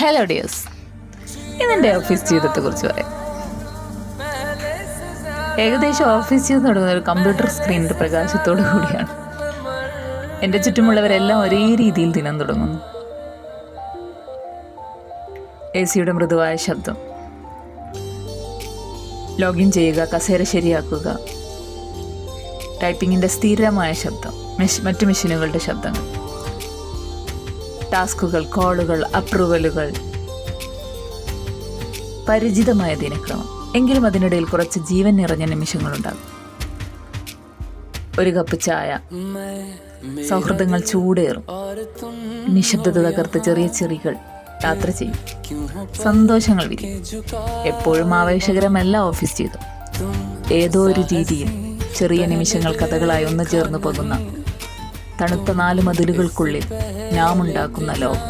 Hello dears, ഇതെൻ്റെ office ജീവിതത്തെക്കുറിച്ച് പറയാം. ഏകദേശം ഓഫീസ് ജീവിതം തുടങ്ങുന്ന ഒരു കമ്പ്യൂട്ടർ സ്ക്രീനിൻ്റെ പ്രകാശത്തോടു കൂടിയാണ്. എൻ്റെ ചുറ്റുമുള്ളവരെല്ലാം ഒരേ രീതിയിൽ ദിനം തുടങ്ങുന്നു. AC-യുടെ മൃദുവായ ശബ്ദം, ലോഗിൻ ചെയ്യുക, കസേര ശരിയാക്കുക, ടൈപ്പിങ്ങിൻ്റെ സ്ഥിരമായ ശബ്ദം, മറ്റു മെഷീനുകളുടെ ശബ്ദങ്ങൾ, ടാസ്കുകൾ, കോളുകൾ, അപ്രൂവലുകൾ, പരിചിതമായ ദിനക്രമം. എങ്കിലും അതിനിടയിൽ കുറച്ച് ജീവൻ നിറഞ്ഞ നിമിഷങ്ങളുണ്ടാകും. ഒരു കപ്പ് ചായ, സൗഹൃദങ്ങൾ ചൂടേറും, നിശബ്ദത തകർത്ത് ചെറിയ ചെറികൾ യാത്ര ചെയ്യും, സന്തോഷങ്ങൾ വിരിയും. എപ്പോഴും ആവേശകരമല്ല ഓഫീസ് ജീവിതം. ഏതോ ഒരു രീതിയിൽ ചെറിയ നിമിഷങ്ങൾ കഥകളായി ഒന്ന് ചേർന്ന് പോകുന്ന തണുത്ത 4 മതിലുകൾക്കുള്ളിൽ നാം ഉണ്ടാക്കുന്ന ലോകം.